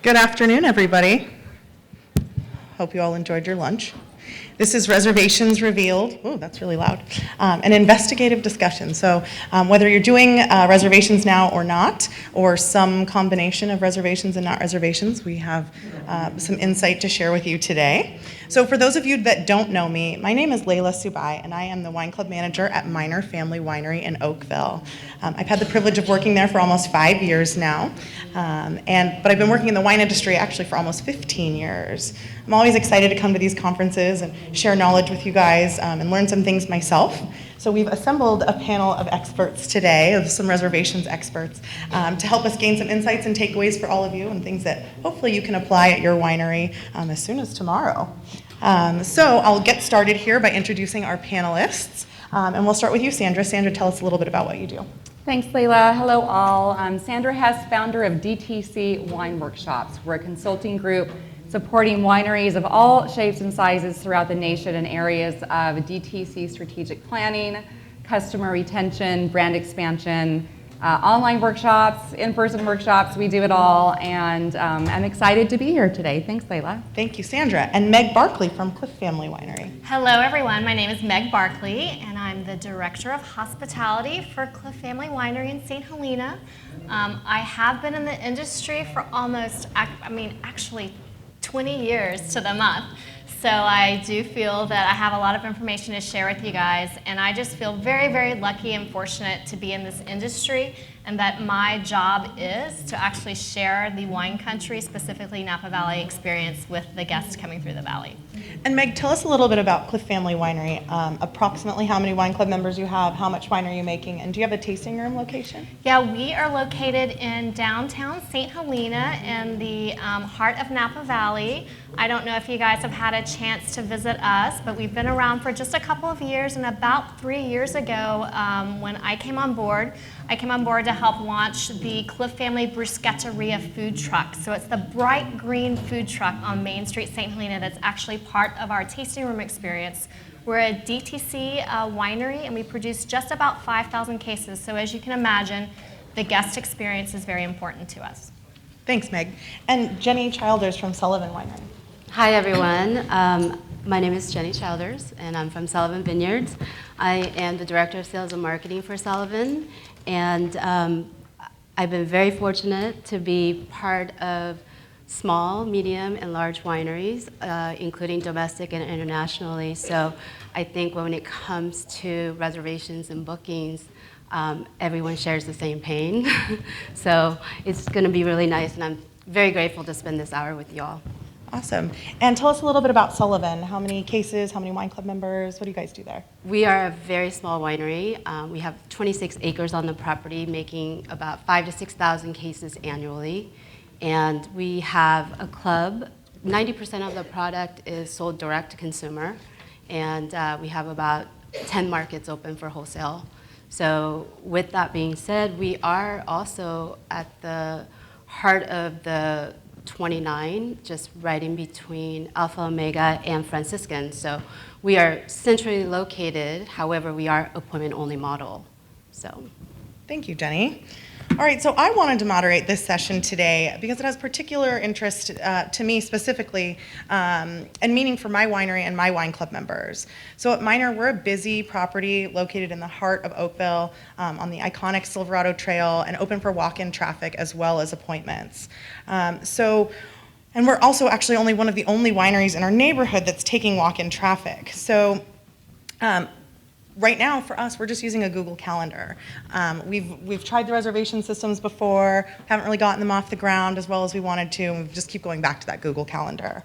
Good afternoon, everybody. Hope you all enjoyed your lunch. This is Reservations Revealed. Oh, that's really loud. An investigative discussion. So whether you're doing reservations now or not, or some combination of reservations and not reservations, we have some insight to share with you today. So for those of you that don't know me, my name is Layla Subai, and I am the wine club manager at Minor Family Winery in Oakville. I've had the privilege of working there for almost 5 years now, but I've been working in the wine industry actually for almost 15 years. I'm always excited to come to these conferences and share knowledge with you guys and learn some things myself. So we've assembled a panel of experts today, of some reservations experts, to help us gain some insights and takeaways for all of you and things that hopefully you can apply at your winery as soon as tomorrow. So I'll get started here by introducing our panelists. And we'll start with you, Sandra. Sandra, tell us a little bit about what you do. Thanks, Layla. Hello, all. I'm Sandra Hess, founder of DTC Wine Workshops. We're a consulting group supporting wineries of all shapes and sizes throughout the nation in areas of DTC strategic planning, customer retention, brand expansion, online workshops, in-person workshops. We do it all, and I'm excited to be here today. Thanks, Layla. Thank you, Sandra. And Meg Barkley from Clif Family Winery. Hello, everyone. My name is Meg Barkley, and I'm the Director of Hospitality for Clif Family Winery in St. Helena. I have been in the industry for almost, actually 20 years to the month. So I do feel that I have a lot of information to share with you guys, and I just feel very, very lucky and fortunate to be in this industry, and that my job is to actually share the wine country, specifically Napa Valley experience, with the guests coming through the valley. And Meg, tell us a little bit about Clif Family Winery. Approximately how many wine club members you have, how much wine are you making, and do you have a tasting room location? Yeah, we are located in downtown St. Helena in the heart of Napa Valley. I don't know if you guys have had a chance to visit us, but we've been around for just a couple of years, and about 3 years ago, when I came on board to help launch the Clif Family Bruschetteria food truck. So it's the bright green food truck on Main Street, St. Helena, that's actually part of our tasting room experience. We're a DTC winery, and we produce just about 5,000 cases. So as you can imagine, the guest experience is very important to us. Thanks, Meg. And Jenny Childers from Sullivan Winery. Hi, everyone. My name is Jenny Childers, and I'm from Sullivan Vineyards. I am the Director of Sales and Marketing for Sullivan, and I've been very fortunate to be part of small, medium, and large wineries, including domestic and internationally. So I think when it comes to reservations and bookings, everyone shares the same pain. So it's going to be really nice, and I'm very grateful to spend this hour with you all. Awesome. And tell us a little bit about Sullivan. How many cases, how many wine club members, what do you guys do there? We are a very small winery. We have 26 acres on the property, making about 5,000 to 6,000 cases annually. And we have a club. 90% of the product is sold direct to consumer. And we have about 10 markets open for wholesale. So with that being said, we are also at the heart of the 29, just right in between Alpha Omega and Franciscan. So we are centrally located, however, we are appointment-only model. So, thank you, Jenny. All right, so I wanted to moderate this session today because it has particular interest to me specifically and meaning for my winery and my wine club members. So at Minor, we're a busy property located in the heart of Oakville on the iconic Silverado Trail and open for walk-in traffic as well as appointments. And we're also actually only one of the only wineries in our neighborhood that's taking walk-in traffic. So right now, for us, we're just using a Google Calendar. We've tried the reservation systems before, haven't really gotten them off the ground as well as we wanted to, and we just keep going back to that Google Calendar.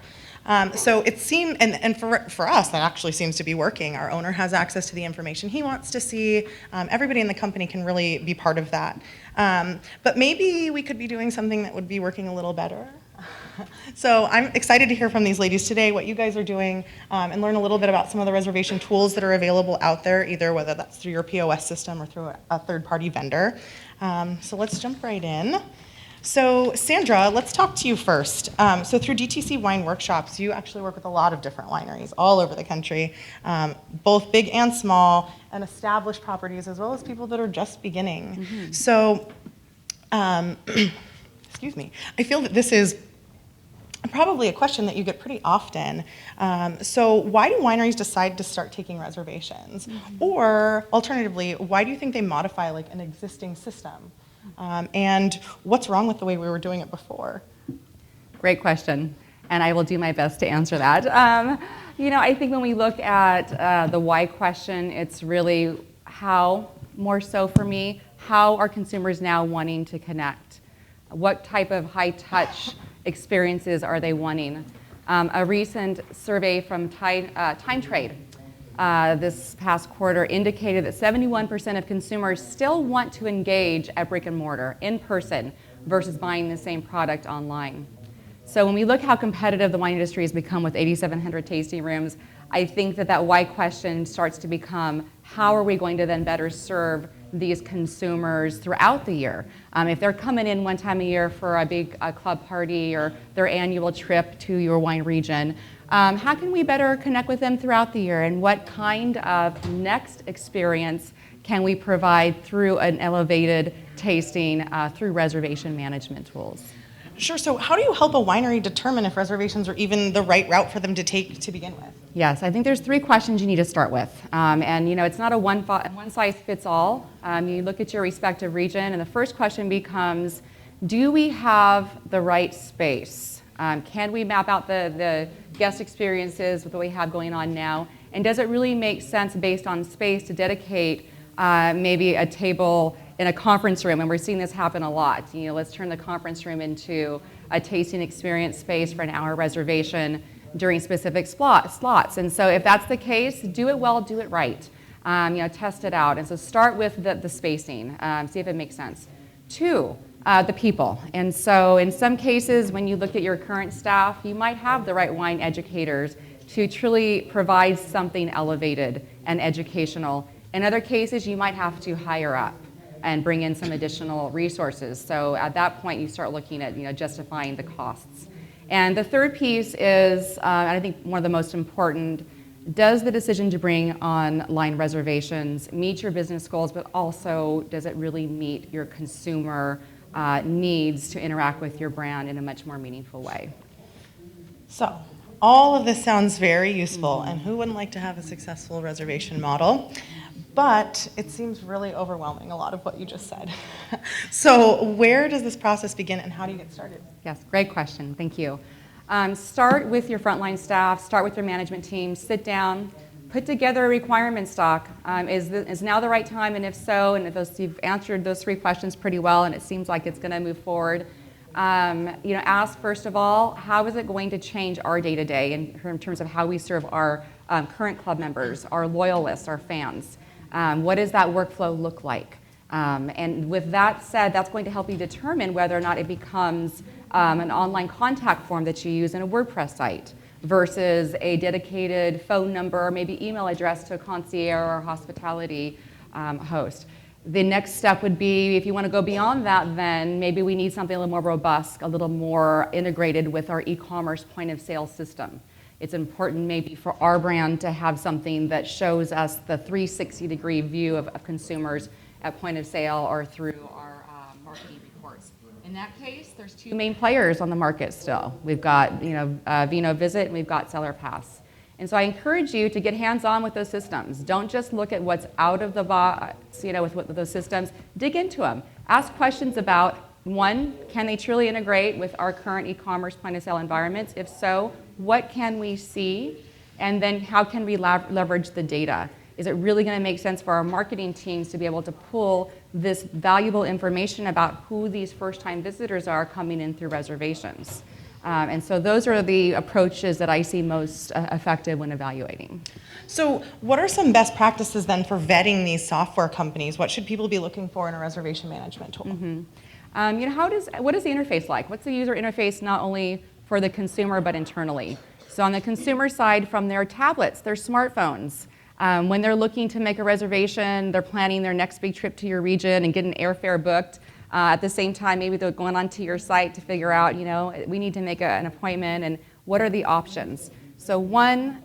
So it seemed, and for us, that actually seems to be working. Our owner has access to the information he wants to see. Everybody in the company can really be part of that. But maybe we could be doing something that would be working a little better. So I'm excited to hear from these ladies today what you guys are doing and learn a little bit about some of the reservation tools that are available out there, either whether that's through your POS system or through a third-party vendor. So let's jump right in. So Sandra, let's talk to you first. So through DTC Wine Workshops, you actually work with a lot of different wineries all over the country, both big and small, and established properties, as well as people that are just beginning. Mm-hmm. So, excuse me, I feel that this is probably a question that you get pretty often. So why do wineries decide to start taking reservations? Or alternatively, why do you think they modify like an existing system? And what's wrong with the way we were doing it before? Great question, and I will do my best to answer that. I think when we look at the why question, it's really how, more so for me, how are consumers now wanting to connect? What type of high-touch experiences are they wanting? A recent survey from Time Trade this past quarter indicated that 71% of consumers still want to engage at brick and mortar, in person, versus buying the same product online. So when we look how competitive the wine industry has become with 8,700 tasting rooms, I think that why question starts to become, how are we going to then better serve these consumers throughout the year? If they're coming in one time a year for a big club party or their annual trip to your wine region, how can we better connect with them throughout the year? And what kind of next experience can we provide through an elevated tasting through reservation management tools? Sure, so how do you help a winery determine if reservations are even the right route for them to take to begin with? Yes, I think there's 3 questions you need to start with. It's not a one-size-fits-all. You look at your respective region, and the first question becomes, do we have the right space? Can we map out the guest experiences with what we have going on now? And does it really make sense based on space to dedicate maybe a table in a conference room? And we're seeing this happen a lot. Let's turn the conference room into a tasting experience space for an hour reservation during specific slots. And so if that's the case, do it well, do it right. Test it out. And so start with the spacing, see if it makes sense. 2, the people. And so in some cases, when you look at your current staff, you might have the right wine educators to truly provide something elevated and educational. In other cases, you might have to hire up and bring in some additional resources. So at that point, you start looking at justifying the costs. And the third piece is, I think one of the most important, does the decision to bring online reservations meet your business goals, but also does it really meet your consumer needs to interact with your brand in a much more meaningful way? So all of this sounds very useful, and who wouldn't like to have a successful reservation model? But it seems really overwhelming, a lot of what you just said. So where does this process begin, and how do you get started? Yes, great question. Thank you. Start with your frontline staff, start with your management team, sit down, put together a requirement stock. Is now the right time, and if so, and if you've answered those 3 questions pretty well, and it seems like it's going to move forward, ask first of all, how is it going to change our day-to-day in terms of how we serve our current club members, our loyalists, our fans? What does that workflow look like? And with that said, that's going to help you determine whether or not it becomes an online contact form that you use in a WordPress site versus a dedicated phone number or maybe email address to a concierge or hospitality host. The next step would be, if you want to go beyond that, then maybe we need something a little more robust, a little more integrated with our e-commerce point of sale system. It's important maybe for our brand to have something that shows us the 360-degree view of consumers at point of sale or through our marketing reports. In that case, there's 2 main players on the market still. We've got Vino Visit, and we've got Seller Pass. And so I encourage you to get hands-on with those systems. Don't just look at what's out of the box, with those systems. Dig into them. Ask questions about, 1, can they truly integrate with our current e-commerce point-of-sale environments? If so, what can we see? And then how can we leverage the data? Is it really going to make sense for our marketing teams to be able to pull this valuable information about who these first-time visitors are coming in through reservations? And so those are the approaches that I see most effective when evaluating. So what are some best practices then for vetting these software companies? What should people be looking for in a reservation management tool? What is the interface like? What's the user interface not only for the consumer but internally? So on the consumer side, from their tablets, their smartphones, when they're looking to make a reservation, they're planning their next big trip to your region and get an airfare booked. At the same time, maybe they're going onto your site to figure out, we need to make an appointment, and what are the options? So 1,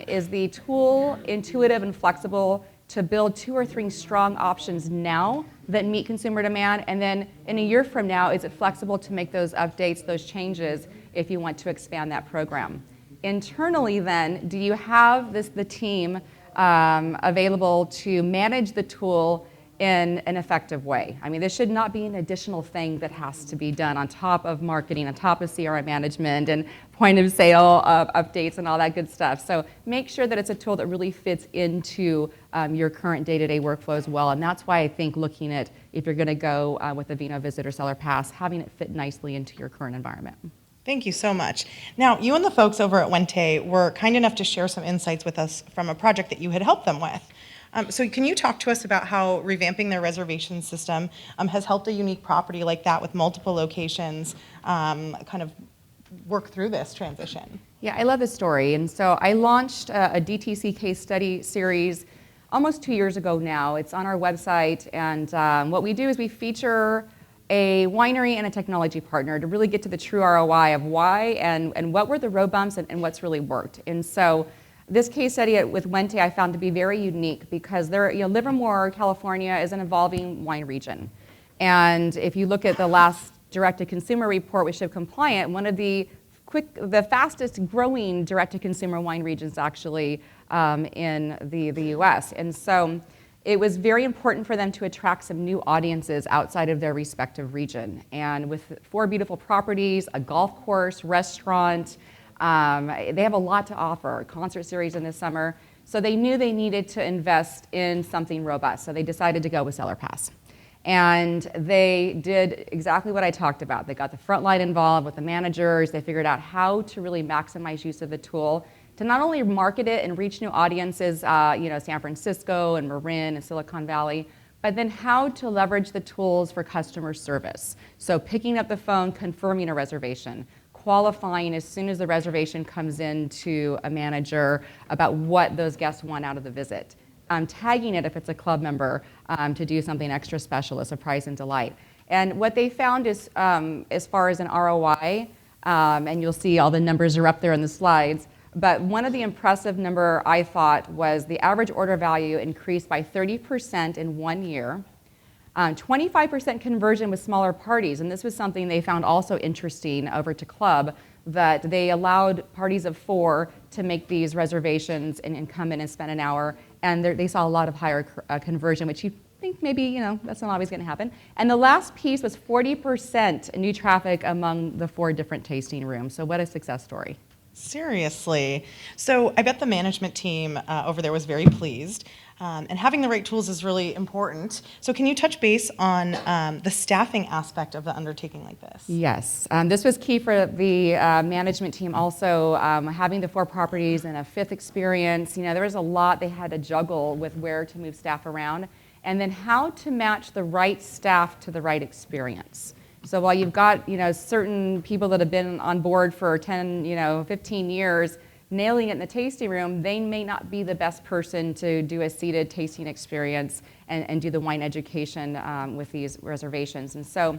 is the tool intuitive and flexible to build 2 or 3 strong options now that meet consumer demand, and then in a year from now, is it flexible to make those updates, those changes, if you want to expand that program. Internally then, do you have the team available to manage the tool in an effective way? I mean, this should not be an additional thing that has to be done on top of marketing, on top of CRM management and point of sale updates and all that good stuff. So make sure that it's a tool that really fits into your current day-to-day workflow as well. And that's why I think looking at, if you're going to go with a Vino Visitor Seller Pass, having it fit nicely into your current environment. Thank you so much. Now, you and the folks over at Wente were kind enough to share some insights with us from a project that you had helped them with. So can you talk to us about how revamping their reservation system has helped a unique property like that with multiple locations kind of work through this transition? Yeah, I love this story. And so I launched a DTC case study series almost 2 years ago now. It's on our website. And what we do is we feature a winery and a technology partner to really get to the true ROI of why and what were the road bumps and what's really worked. And so this case study with Wente I found to be very unique because Livermore, California is an evolving wine region. And if you look at the last direct-to-consumer report with Shiv Compliant, one of the fastest growing direct-to-consumer wine regions actually in the US. And so it was very important for them to attract some new audiences outside of their respective region. And with 4 beautiful properties, a golf course, restaurant, they have a lot to offer, concert series in the summer. So they knew they needed to invest in something robust. So they decided to go with Seller Pass. And they did exactly what I talked about. They got the frontline involved with the managers. They figured out how to really maximize use of the tool to not only market it and reach new audiences, San Francisco and Marin and Silicon Valley, but then how to leverage the tools for customer service. So picking up the phone, confirming a reservation, qualifying as soon as the reservation comes in to a manager about what those guests want out of the visit. Tagging it if it's a club member to do something extra special, a surprise and delight. And what they found is, as far as an ROI, and you'll see all the numbers are up there in the slides, but one of the impressive number I thought was the average order value increased by 30% in 1 year. 25% conversion with smaller parties, and this was something they found also interesting over to Club, that they allowed parties of 4 to make these reservations and come in and spend an hour, and they saw a lot of higher conversion, which you think maybe, that's not always going to happen. And the last piece was 40% new traffic among the 4 different tasting rooms. So what a success story. Seriously. So I bet the management team over there was very pleased. And having the right tools is really important. So can you touch base on the staffing aspect of the undertaking like this? Yes. This was key for the management team also, having the 4 properties and a 5th experience. There was a lot they had to juggle with where to move staff around and then how to match the right staff to the right experience. So while you've got, certain people that have been on board for 10, 15 years, nailing it in the tasting room, they may not be the best person to do a seated tasting experience and do the wine education with these reservations. And so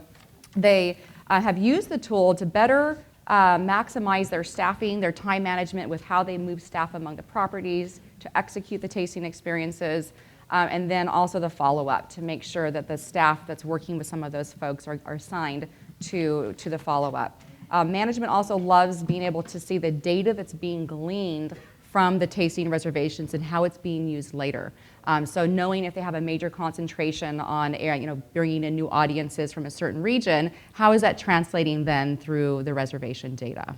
they have used the tool to better maximize their staffing, their time management with how they move staff among the properties, to execute the tasting experiences, and then also the follow-up to make sure that the staff that's working with some of those folks are assigned to the follow-up. Management also loves being able to see the data that's being gleaned from the tasting reservations and how it's being used later. So knowing if they have a major concentration on bringing in new audiences from a certain region, how is that translating then through the reservation data?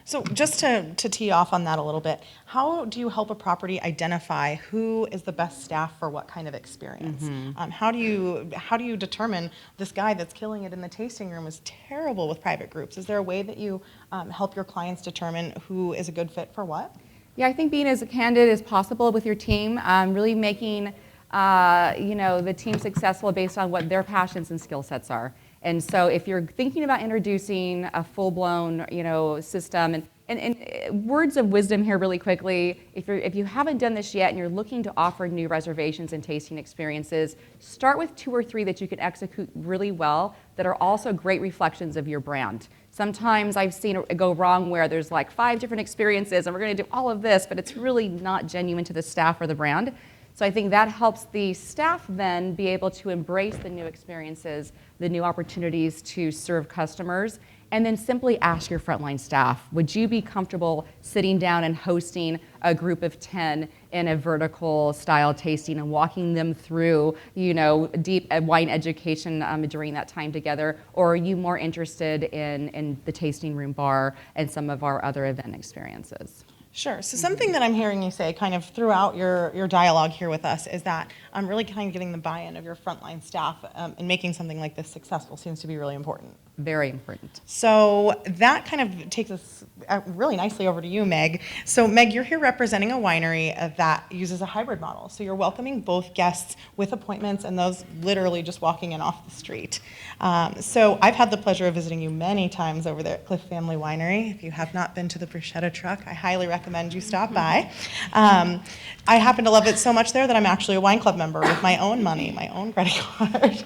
So just to tee off on that a little bit, how do you help a property identify who is the best staff for what kind of experience? Mm-hmm. How do you determine this guy that's killing it in the tasting room is terrible with private groups? Is there a way that you help your clients determine who is a good fit for what? Yeah, I think being as candid as possible with your team, really making the team successful based on what their passions and skill sets are. And so if you're thinking about introducing a full-blown, system, and words of wisdom here really quickly, if you haven't done this yet and you're looking to offer new reservations and tasting experiences, start with 2 or 3 that you can execute really well that are also great reflections of your brand. Sometimes I've seen it go wrong where there's like 5 different experiences and we're going to do all of this, but it's really not genuine to the staff or the brand. So I think that helps the staff then be able to embrace the new experiences, the new opportunities to serve customers, and then simply ask your frontline staff, would you be comfortable sitting down and hosting a group of 10 in a vertical style tasting and walking them through, deep wine education during that time together? Or are you more interested in the tasting room bar and some of our other event experiences? Sure. So something that I'm hearing you say kind of throughout your dialogue here with us is that really kind of getting the buy-in of your frontline staff and making something like this successful seems to be really important. Very important. So that kind of takes us really nicely over to you, Meg. So Meg, you're here representing a winery that uses a hybrid model. So you're welcoming both guests with appointments and those literally just walking in off the street. So I've had the pleasure of visiting you many times over there at Clif Family Winery. If you have not been to the bruschetta truck, I highly recommend you stop by. I happen to love it so much there that I'm actually a wine club member with my own money, my own credit card.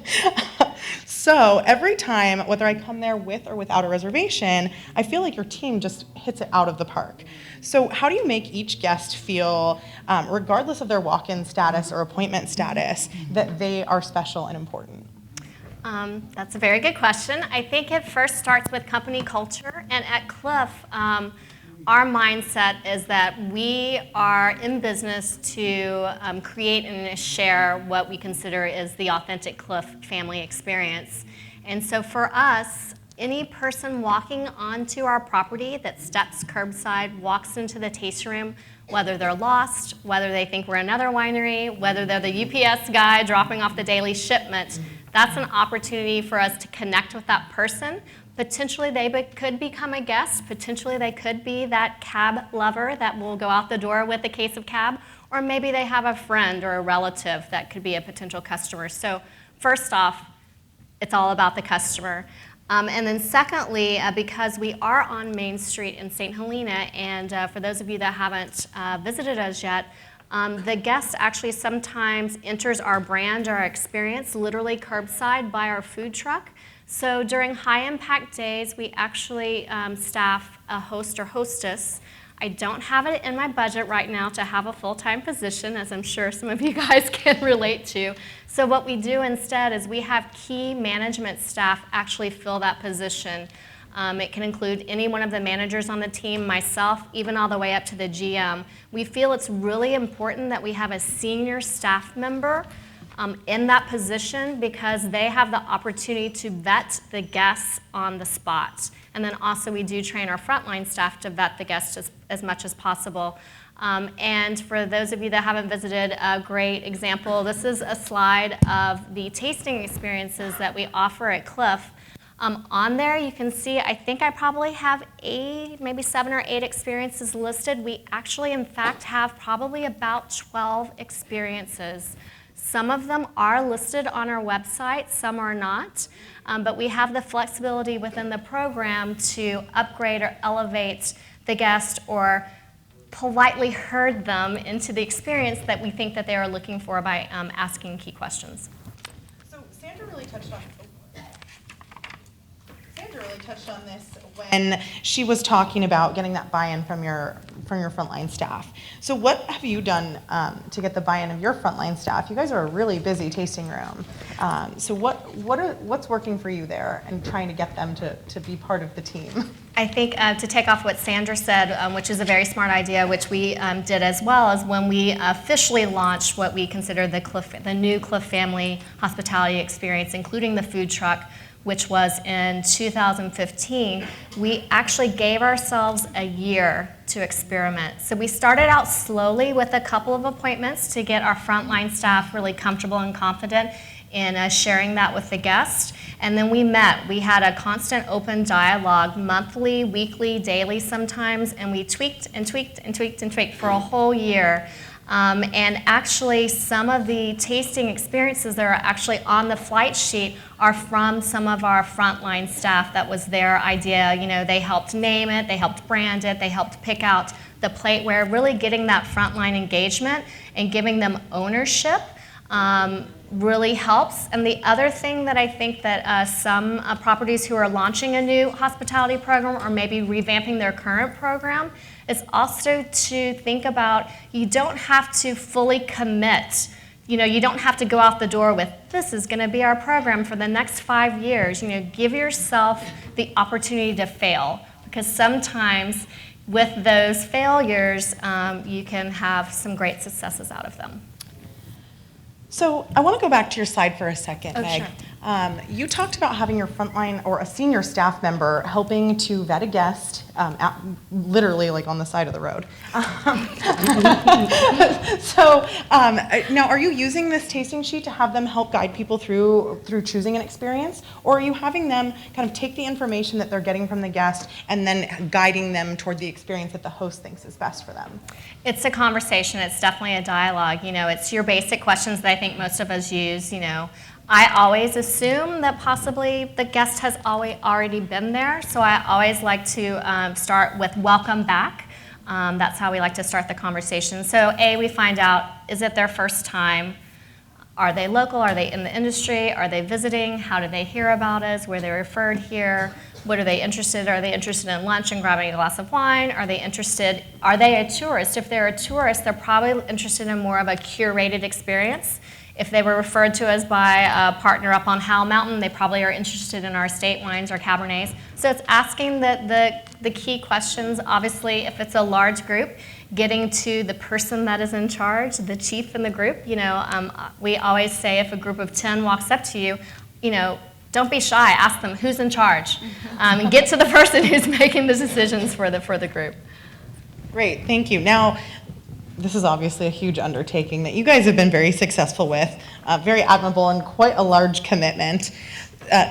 So every time, whether I come there with or without a reservation, I feel like your team just hits it out of the park. So how do you make each guest feel, regardless of their walk-in status or appointment status, that they are special and important? That's a very good question. I think it first starts with company culture, and at Clif, our mindset is that we are in business to create and share what we consider is the authentic Clif family experience. And so for us, any person walking onto our property that steps curbside, walks into the tasting room, whether they're lost, whether they think we're another winery, whether they're the UPS guy dropping off the daily shipment, that's an opportunity for us to connect with that person. Potentially they could become a guest, potentially they could be that cab lover that will go out the door with a case of cab, or maybe they have a friend or a relative that could be a potential customer. So first off, it's all about the customer. And then secondly, because we are on Main Street in St. Helena, and for those of you that haven't visited us yet, the guest actually sometimes enters our brand or our experience literally curbside by our food truck. So during high impact days, we actually staff a host or hostess. I don't have it in my budget right now to have a full-time position, as I'm sure some of you guys can relate to. So what we do instead is we have key management staff actually fill that position. It can include any one of the managers on the team, myself, even all the way up to the GM. We feel it's really important that we have a senior staff member in that position because they have the opportunity to vet the guests on the spot. And then also we do train our frontline staff to vet the guests as much as possible. And for those of you that haven't visited, a great example, this is a slide of the tasting experiences that we offer at Clif. On there you can see, I think I probably have 8, maybe 7 or 8 experiences listed. We actually in fact have probably about 12 experiences. Some of them are listed on our website, some are not, but we have the flexibility within the program to upgrade or elevate the guest or politely herd them into the experience that we think that they are looking for by asking key questions. So Sandra really touched on this when she was talking about getting that buy-in from your frontline staff. So what have you done to get the buy-in of your frontline staff? You guys are a really busy tasting room. So what's working for you there and trying to get them to be part of the team? I think to take off what Sandra said, which is a very smart idea, which we did as well, is when we officially launched what we consider the new Clif family hospitality experience, including the food truck, which was in 2015, we actually gave ourselves a year to experiment. So we started out slowly with a couple of appointments to get our frontline staff really comfortable and confident in sharing that with the guest. And then we met. We had a constant open dialogue, monthly, weekly, daily sometimes, and we tweaked and tweaked and tweaked and tweaked for a whole year. And actually, some of the tasting experiences that are actually on the flight sheet are from some of our frontline staff. That was their idea. You know, they helped name it, they helped brand it, they helped pick out the plateware, really getting that frontline engagement and giving them ownership really helps. And the other thing that I think that some properties who are launching a new hospitality program or maybe revamping their current program is also to think about you don't have to fully commit you don't have to go out the door with, this is going to be our program for the next 5 years. Give yourself the opportunity to fail, because sometimes with those failures, you can have some great successes out of them. So I want to go back to your slide for a second, Oh, Meg. sure. You talked about having your frontline or a senior staff member helping to vet a guest, literally like on the side of the road. So now, are you using this tasting sheet to have them help guide people through choosing an experience, or are you having them kind of take the information that they're getting from the guest and then guiding them toward the experience that the host thinks is best for them? It's a conversation. It's definitely a dialogue. It's your basic questions that I think most of us use. I always assume that possibly the guest has already been there, so I always like to start with welcome back. That's how we like to start the conversation. So we find out, is it their first time? Are they local? Are they in the industry? Are they visiting? How did they hear about us? Were they referred here? What are they interested? Are they interested in lunch and grabbing a glass of wine? Are they a tourist? If they're a tourist, they're probably interested in more of a curated experience. If they were referred to us by a partner up on Howell Mountain, they probably are interested in our estate wines or Cabernets. So it's asking the key questions. Obviously, if it's a large group, getting to the person that is in charge, the chief in the group. We always say if a group of 10 walks up to you, don't be shy. Ask them who's in charge, and get to the person who's making the decisions for the group. Great, thank you. Now, this is obviously a huge undertaking that you guys have been very successful with, very admirable and quite a large commitment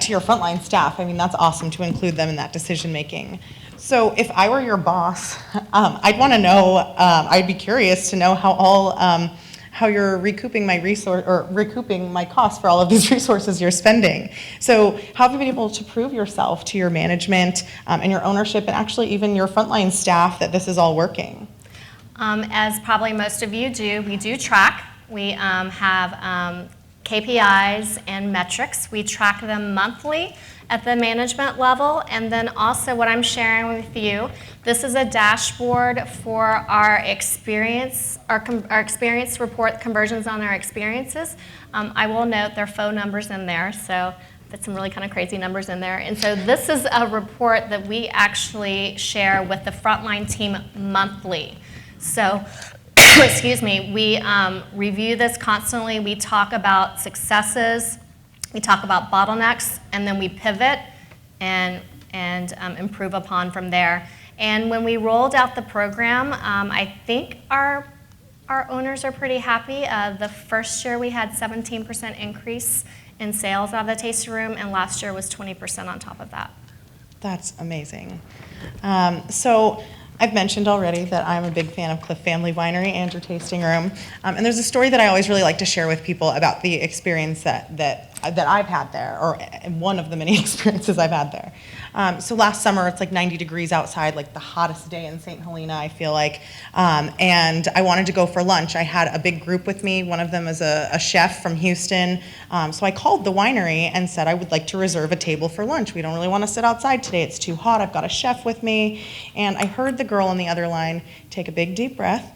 to your frontline staff. I mean, that's awesome to include them in that decision making. So if I were your boss, I'd want to know, I'd be curious to know how you're recouping my costs for all of these resources you're spending. So how have you been able to prove yourself to your management and your ownership and actually even your frontline staff that this is all working? As probably most of you do, we do track. We have KPIs and metrics. We track them monthly at the management level, and then also what I'm sharing with you, this is a dashboard for our experience, our experience report conversions on our experiences. I will note there are phone numbers in there, so put some really kind of crazy numbers in there. And so this is a report that we actually share with the frontline team monthly. So, excuse me, we review this constantly. We talk about successes, we talk about bottlenecks, and then we pivot and improve upon from there. And when we rolled out the program, I think our owners are pretty happy. The first year we had 17% increase in sales out of the tasting room, and last year was 20% on top of that. That's amazing. So I've mentioned already that I'm a big fan of Clif Family Winery and your tasting room. And there's a story that I always really like to share with people about the experience that I've had there, or one of the many experiences I've had there. So last summer, it's like 90 degrees outside, like the hottest day in St. Helena, I feel like. And I wanted to go for lunch. I had a big group with me. One of them is a chef from Houston. So I called the winery and said I would like to reserve a table for lunch. We don't really want to sit outside today. It's too hot. I've got a chef with me. And I heard the girl on the other line take a big deep breath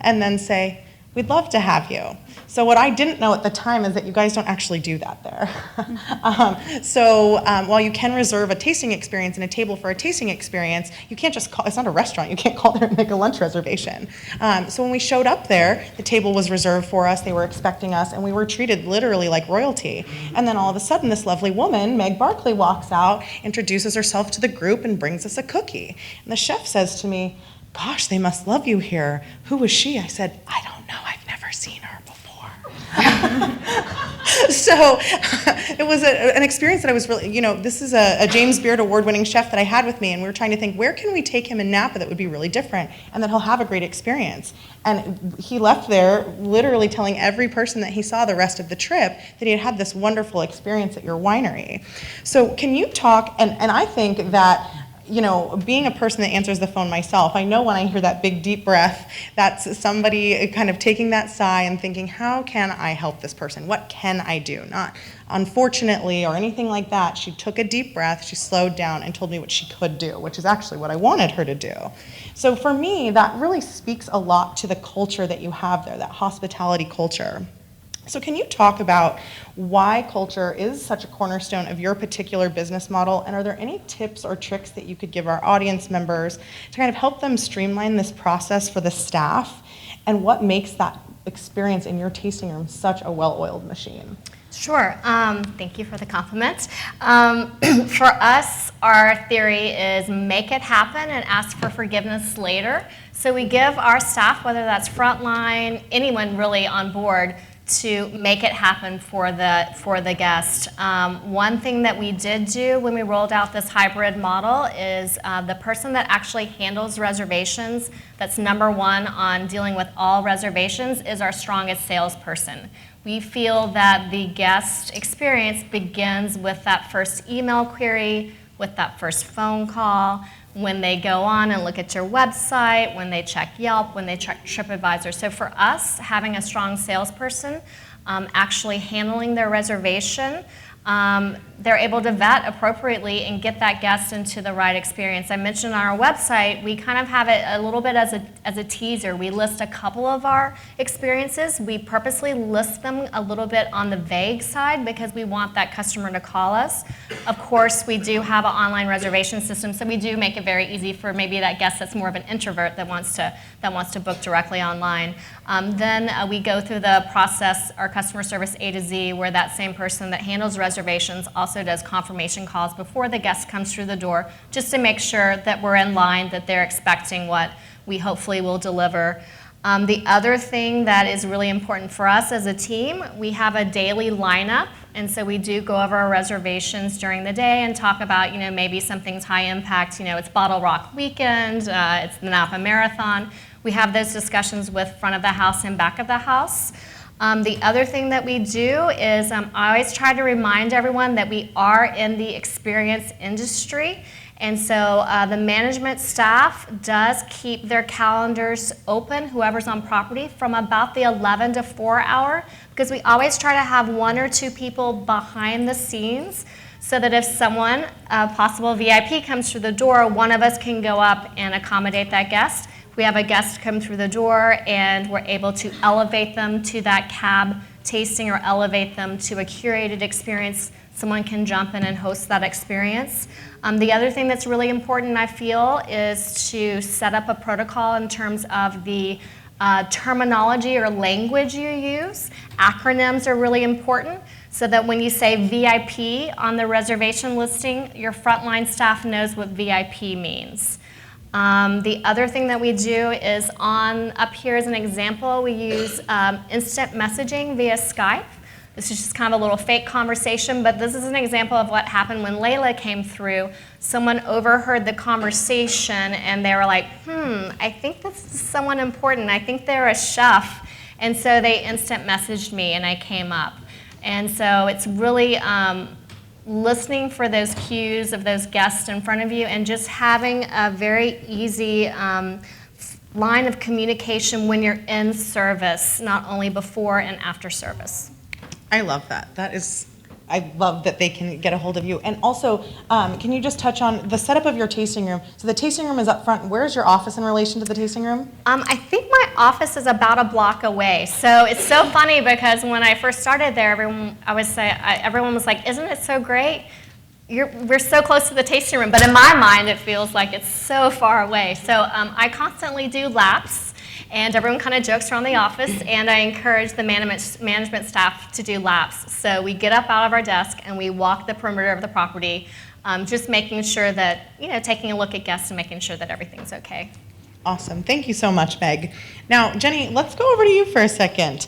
and then say, "We'd love to have you." So what I didn't know at the time is that you guys don't actually do that there. So while you can reserve a tasting experience and a table for a tasting experience, you can't just call, it's not a restaurant, you can't call there and make a lunch reservation. So when we showed up there, the table was reserved for us, they were expecting us, and we were treated literally like royalty. And then all of a sudden, this lovely woman, Meg Barkley, walks out, introduces herself to the group, and brings us a cookie. And the chef says to me, "Gosh, they must love you here. Who was she?" I said, "I don't know, I've never seen her before." So it was an experience that I was really, this is a James Beard award-winning chef that I had with me, and we were trying to think, where can we take him in Napa that would be really different and that he'll have a great experience? And he left there literally telling every person that he saw the rest of the trip that he had had this wonderful experience at your winery. So can you talk, and I think that being a person that answers the phone myself, I know when I hear that big deep breath, that's somebody kind of taking that sigh and thinking, how can I help this person? What can I do? Not unfortunately or anything like that. She took a deep breath, she slowed down and told me what she could do, which is actually what I wanted her to do. So for me, that really speaks a lot to the culture that you have there, that hospitality culture. So can you talk about why culture is such a cornerstone of your particular business model, and are there any tips or tricks that you could give our audience members to kind of help them streamline this process for the staff, and what makes that experience in your tasting room such a well-oiled machine? Sure. Thank you for the compliment. For us, our theory is make it happen and ask for forgiveness later. So we give our staff, whether that's frontline, anyone really on board, to make it happen for the guest. One thing that we did do when we rolled out this hybrid model is the person that actually handles reservations, that's number one on dealing with all reservations, is our strongest salesperson. We feel that the guest experience begins with that first email query, with that first phone call, when they go on and look at your website, when they check Yelp, when they check TripAdvisor. So for us, having a strong salesperson actually handling their reservation, they're able to vet appropriately and get that guest into the right experience. I mentioned on our website, we kind of have it a little bit as a teaser. We list a couple of our experiences. We purposely list them a little bit on the vague side because we want that customer to call us. Of course, we do have an online reservation system, so we do make it very easy for maybe that guest that's more of an introvert that wants to book directly online. Then we go through the process, our customer service A to Z, where that same person that handles reservations also does confirmation calls before the guest comes through the door, just to make sure that we're in line, that they're expecting what we hopefully will deliver. The other thing that is really important for us as a team, we have a daily lineup, and so we do go over our reservations during the day and talk about, maybe something's high impact, it's Bottle Rock weekend, it's the Napa Marathon. We have those discussions with front of the house and back of the house. The other thing that we do is I always try to remind everyone that we are in the experience industry. And so the management staff does keep their calendars open, whoever's on property, from about the 11 to 4 hour, because we always try to have one or two people behind the scenes so that if someone, a possible VIP, comes through the door, one of us can go up and accommodate that guest. We have a guest come through the door and we're able to elevate them to that cab tasting or elevate them to a curated experience. Someone can jump in and host that experience. The other thing that's really important, I feel, is to set up a protocol in terms of the terminology or language you use. Acronyms are really important so that when you say VIP on the reservation listing, your frontline staff knows what VIP means. The other thing that we do is up here as an example, we use instant messaging via Skype. This is just kind of a little fake conversation, but this is an example of what happened when Layla came through. Someone overheard the conversation and they were like, I think this is someone important. I think they're a chef. And so they instant messaged me and I came up. And so it's really listening for those cues of those guests in front of you and just having a very easy line of communication when you're in service, not only before and after service. I love that. I love that they can get a hold of you. And also, can you just touch on the setup of your tasting room? So the tasting room is up front. Where's your office in relation to the tasting room? I think my office is about a block away. So it's so funny because when I first started there, everyone was like, isn't it so great? We're so close to the tasting room. But in my mind, it feels like it's so far away. So I constantly do laps. And everyone kind of jokes around the office, and I encourage the management staff to do laps. So we get up out of our desk and we walk the perimeter of the property, just making sure that, taking a look at guests and making sure that everything's okay. Awesome. Thank you so much, Meg. Now, Jenny, let's go over to you for a second.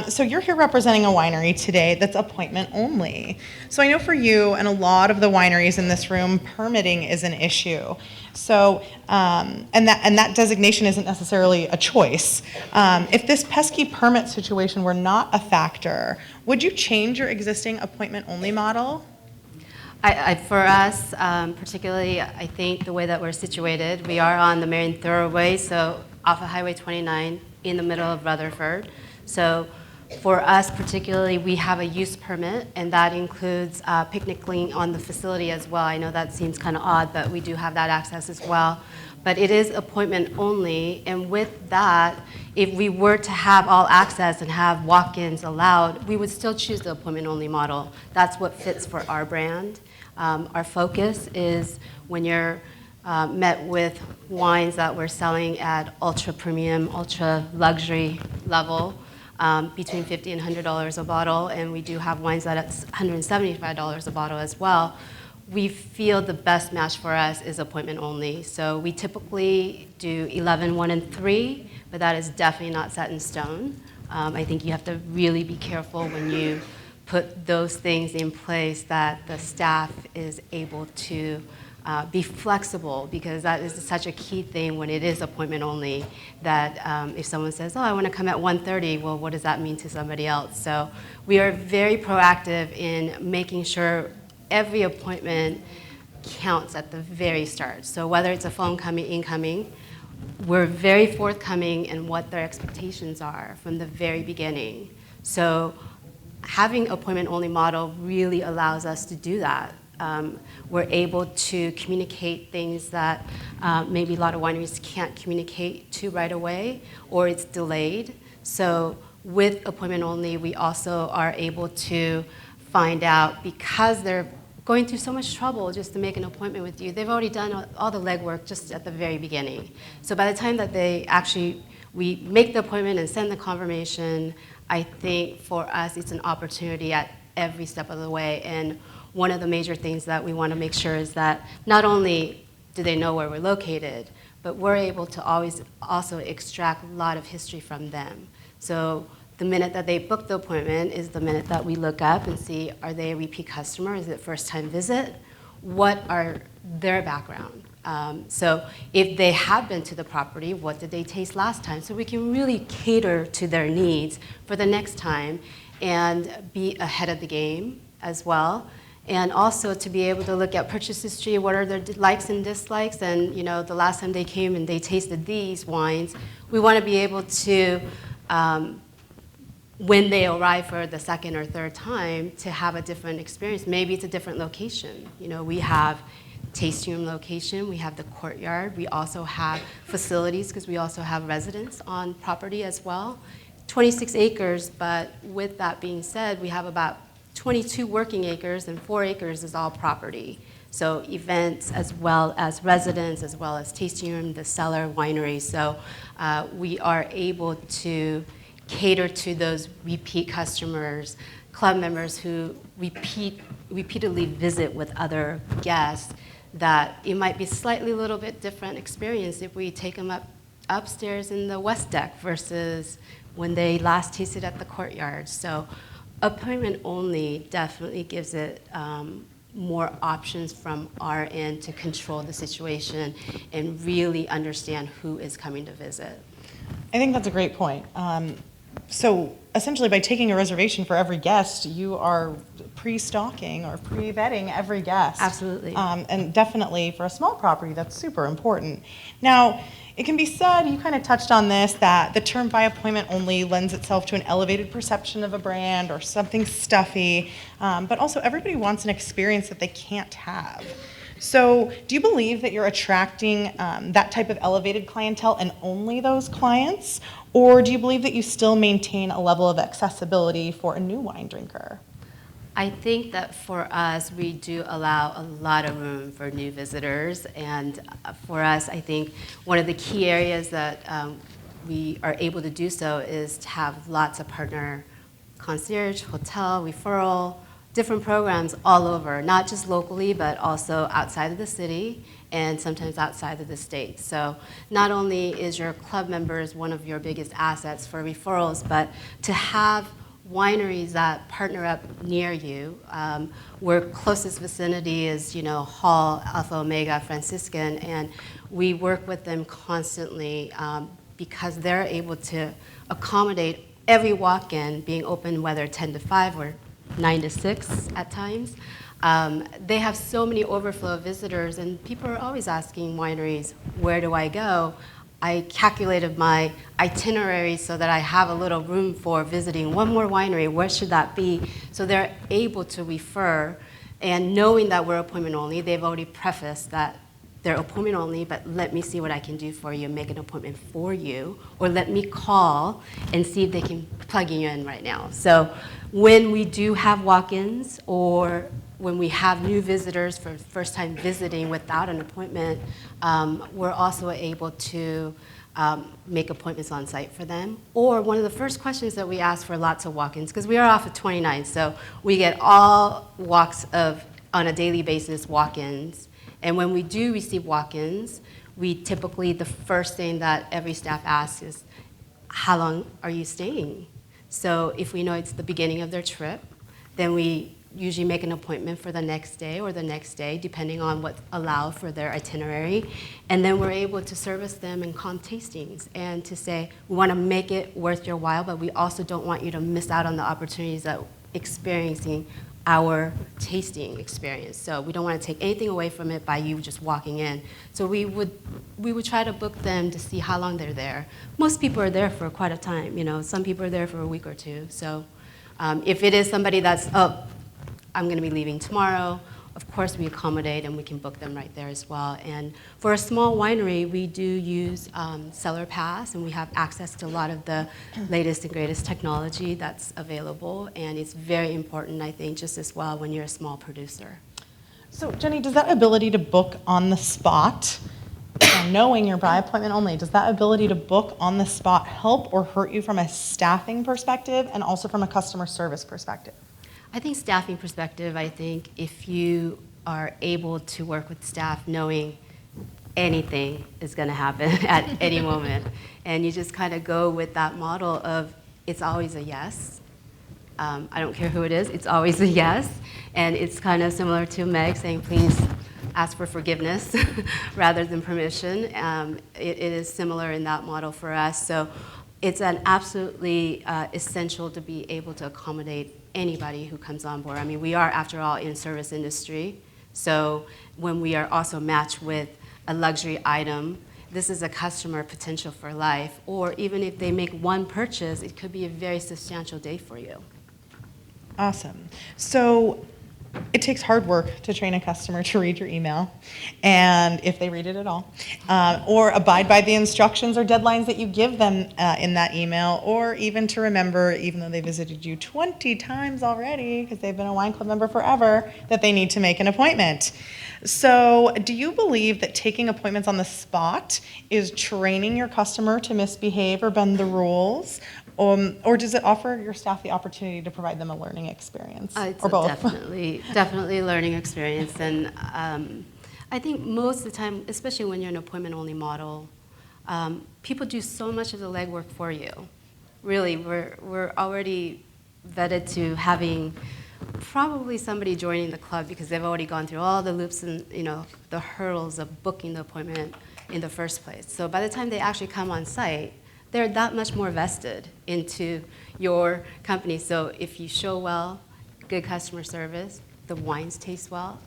So you're here representing a winery today that's appointment only. So I know for you and a lot of the wineries in this room, permitting is an issue. So, and that designation isn't necessarily a choice. If this pesky permit situation were not a factor, would you change your existing appointment only model? For us, particularly, I think the way that we're situated, we are on the Marion Thoroughway, so off of Highway 29 in the middle of Rutherford. So for us particularly, we have a use permit, and that includes picnicking on the facility as well. I know that seems kind of odd, but we do have that access as well. But it is appointment only, and with that, if we were to have all access and have walk-ins allowed, we would still choose the appointment only model. That's what fits for our brand. Our focus is when you're met with wines that we're selling at ultra premium, ultra luxury level, between $50 and $100 a bottle, and we do have wines that at $175 a bottle as well. We feel the best match for us is appointment only. So we typically do 11, 1, and 3, but that is definitely not set in stone. I think you have to really be careful when you put those things in place that the staff is able to be flexible, because that is such a key thing when it is appointment only, that if someone says, oh, I want to come at 1:30, well, what does that mean to somebody else? So we are very proactive in making sure every appointment counts at the very start. So whether it's a phone incoming, we're very forthcoming in what their expectations are from the very beginning. So having appointment-only model really allows us to do that. We're able to communicate things that maybe a lot of wineries can't communicate to right away, or it's delayed. So with appointment only, we also are able to find out, because they're going through so much trouble just to make an appointment with you, they've already done all the legwork just at the very beginning. So by the time that we make the appointment and send the confirmation, I think for us it's an opportunity at every step of the way. And one of the major things that we want to make sure is that not only do they know where we're located, but we're able to always also extract a lot of history from them. So the minute that they book the appointment is the minute that we look up and see, are they a repeat customer? Is it first time visit? What are their background? So if they have been to the property, what did they taste last time? So we can really cater to their needs for the next time and be ahead of the game as well. And also to be able to look at purchase history, what are their likes and dislikes, and the last time they came and they tasted these wines, we want to be able to, when they arrive for the second or third time, to have a different experience. Maybe it's a different location. We have tasting room location, we have the courtyard, we also have facilities, because we also have residents on property as well. 26 acres, but with that being said, we have about 22 working acres, and 4 acres is all property. So events as well as residents, as well as tasting room, the cellar, winery. So we are able to cater to those repeat customers, club members who repeatedly visit with other guests, that it might be slightly a little bit different experience if we take them upstairs in the west deck versus when they last tasted at the courtyard. So appointment only definitely gives it more options from our end to control the situation and really understand who is coming to visit. I think that's a great point. So essentially, by taking a reservation for every guest, you are pre-stocking or pre-vetting every guest. Absolutely. And definitely for a small property, that's super important. Now, it can be said, you kind of touched on this, that the term by appointment only lends itself to an elevated perception of a brand or something stuffy, but also everybody wants an experience that they can't have. So do you believe that you're attracting that type of elevated clientele and only those clients? Or do you believe that you still maintain a level of accessibility for a new wine drinker? I think that for us, we do allow a lot of room for new visitors. And for us, I think one of the key areas that we are able to do so is to have lots of partner concierge, hotel, referral, different programs all over, not just locally, but also outside of the city and sometimes outside of the state. So not only is your club members one of your biggest assets for referrals, but to have wineries that partner up near you. Our closest vicinity is, Hall, Alpha Omega, Franciscan, and we work with them constantly because they're able to accommodate every walk-in being open, whether 10 to 5 or 9 to 6 at times. They have so many overflow of visitors, and people are always asking wineries, where do I go? I calculated my itinerary so that I have a little room for visiting one more winery. Where should that be? So they're able to refer, and knowing that we're appointment only, they've already prefaced that they're appointment only, but let me see what I can do for you, make an appointment for you, or let me call and see if they can plug you in right now. So when we do have walk-ins, or when we have new visitors for first time visiting without an appointment, we're also able to make appointments on site for them. Or one of the first questions that we ask for lots of walk-ins, because we are off at 29, so we get all walks of, on a daily basis, walk-ins. And when we do receive walk-ins, we typically, the first thing that every staff asks is, how long are you staying? So if we know it's the beginning of their trip, then we usually make an appointment for the next day or the next day, depending on what's allowed for their itinerary. And then we're able to service them in calm tastings and to say, we want to make it worth your while, but we also don't want you to miss out on the opportunities of experiencing our tasting experience. So we don't want to take anything away from it by you just walking in. So we would try to book them to see how long they're there. Most people are there for quite a time. You know, some people are there for a week or two. So if it is somebody that's, oh, I'm going to be leaving tomorrow, of course we accommodate and we can book them right there as well. And for a small winery, we do use Cellar Pass, and we have access to a lot of the latest and greatest technology that's available. And it's very important, I think, just as well when you're a small producer. So Jenny, does that ability to book on the spot, knowing you're by appointment only, does that ability to book on the spot help or hurt you from a staffing perspective and also from a customer service perspective? I think staffing perspective, I think if you are able to work with staff knowing anything is going to happen at any moment, and you just kind of go with that model of it's always a yes. I don't care who it is, it's always a yes. And it's kind of similar to Meg saying, please ask for forgiveness rather than permission. It is similar in that model for us. So it's an absolutely essential to be able to accommodate anybody who comes on board. I mean, we are, after all, in service industry. So when we are also matched with a luxury item, this is a customer potential for life. Or even if they make one purchase, it could be a very substantial day for you. Awesome. So it takes hard work to train a customer to read your email, and if they read it at all, or abide by the instructions or deadlines that you give them in that email, or even to remember, even though they visited you 20 times already, because they've been a wine club member forever, that they need to make an appointment. So do you believe that taking appointments on the spot is training your customer to misbehave or bend the rules? Or does it offer your staff the opportunity to provide them a learning experience? It's or both? definitely a learning experience. And I think most of the time, especially when you're an appointment-only model, people do so much of the legwork for you. Really, we're already vetted to having probably somebody joining the club because they've already gone through all the loops and the hurdles of booking the appointment in the first place. So by the time they actually come on site, they're that much more vested into your company. So if you show well, good customer service, the wines taste well,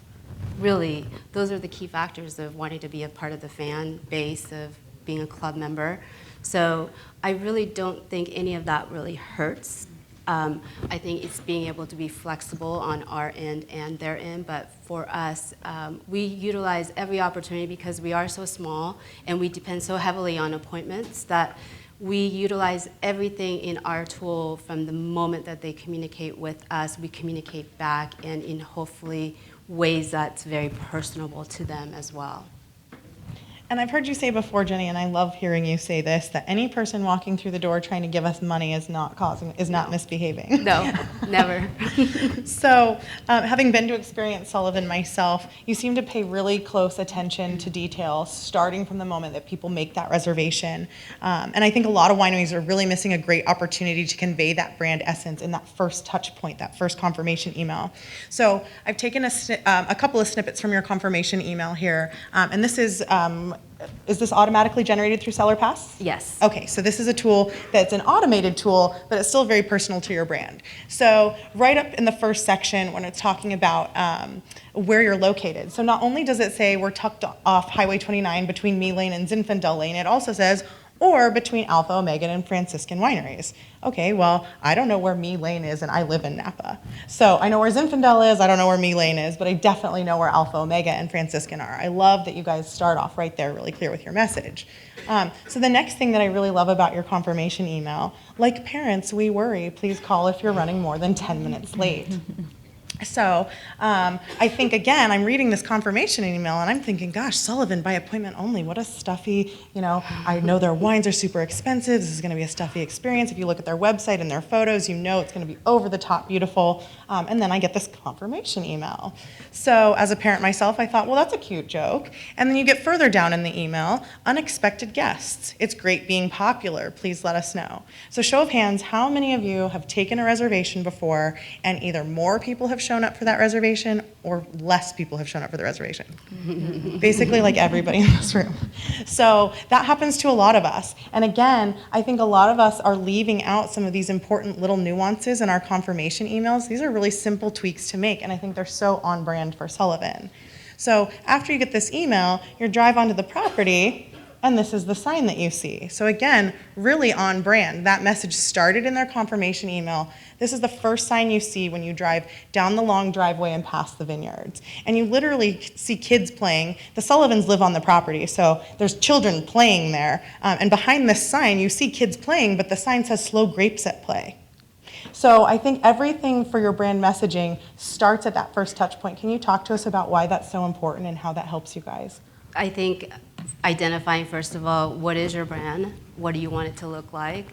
really, those are the key factors of wanting to be a part of the fan base of being a club member. So I really don't think any of that really hurts. I think it's being able to be flexible on our end and their end, but for us, we utilize every opportunity because we are so small and we depend so heavily on appointments that we utilize everything in our tool from the moment that they communicate with us. We communicate back and in hopefully ways that's very personable to them as well. And I've heard you say before, Jenny, and I love hearing you say this, that any person walking through the door trying to give us money is not misbehaving. No, never. So, having been to experience Sullivan myself, you seem to pay really close attention to details, starting from the moment that people make that reservation. And I think a lot of wineries are really missing a great opportunity to convey that brand essence in that first touch point, that first confirmation email. So, I've taken a couple of snippets from your confirmation email here, and this is is this automatically generated through SellerPass? Yes. Okay, so this is a tool that's an automated tool, but it's still very personal to your brand. So right up in the first section when it's talking about where you're located. So not only does it say we're tucked off Highway 29 between Me Lane and Zinfandel Lane, it also says or between Alpha, Omega, and Franciscan wineries. Okay, well, I don't know where Me Lane is, and I live in Napa. So I know where Zinfandel is, I don't know where Me Lane is, but I definitely know where Alpha, Omega, and Franciscan are. I love that you guys start off right there really clear with your message. So the next thing that I really love about your confirmation email, like parents, we worry, please call if you're running more than 10 minutes late. So I think, again, I'm reading this confirmation email and I'm thinking, gosh, Sullivan, by appointment only, what a stuffy, I know their wines are super expensive. This is going to be a stuffy experience. If you look at their website and their photos, you know it's going to be over the top beautiful. And then I get this confirmation email. So as a parent myself, I thought, well, that's a cute joke. And then you get further down in the email, unexpected guests. It's great being popular. Please let us know. So show of hands, how many of you have taken a reservation before and either more people have shown up for that reservation or less people have shown up for the reservation? Basically like everybody in this room. So that happens to a lot of us. And again, I think a lot of us are leaving out some of these important little nuances in our confirmation emails. These are really simple tweaks to make, and I think they're so on brand for Sullivan. So after you get this email, you drive onto the property, and this is the sign that you see. So again, really on brand. That message started in their confirmation email. This is the first sign you see when you drive down the long driveway and past the vineyards. And you literally see kids playing. The Sullivans live on the property, so there's children playing there. And behind this sign, you see kids playing, but the sign says slow grapes at play. So I think everything for your brand messaging starts at that first touch point. Can you talk to us about why that's so important and how that helps you guys? I think identifying, first of all, what is your brand? What do you want it to look like?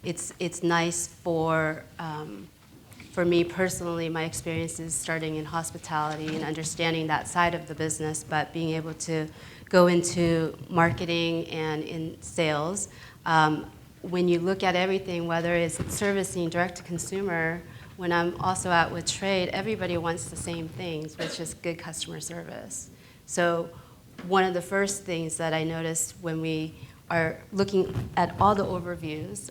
It's nice for me personally, my experiences starting in hospitality and understanding that side of the business, but being able to go into marketing and in sales. When you look at everything, whether it's servicing direct to consumer, when I'm also out with trade, everybody wants the same things, which is good customer service. So one of the first things that I noticed when we are looking at all the overviews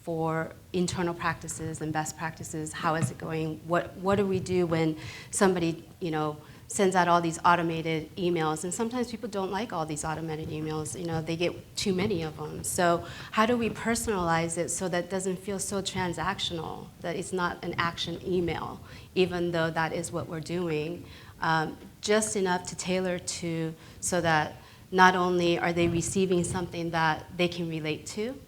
for internal practices and best practices, how is it going? What do we do when somebody, sends out all these automated emails? And sometimes people don't like all these automated emails. They get too many of them. So how do we personalize it so that it doesn't feel so transactional, that it's not an action email, even though that is what we're doing? Just enough to tailor to so that not only are they receiving something that they can relate to,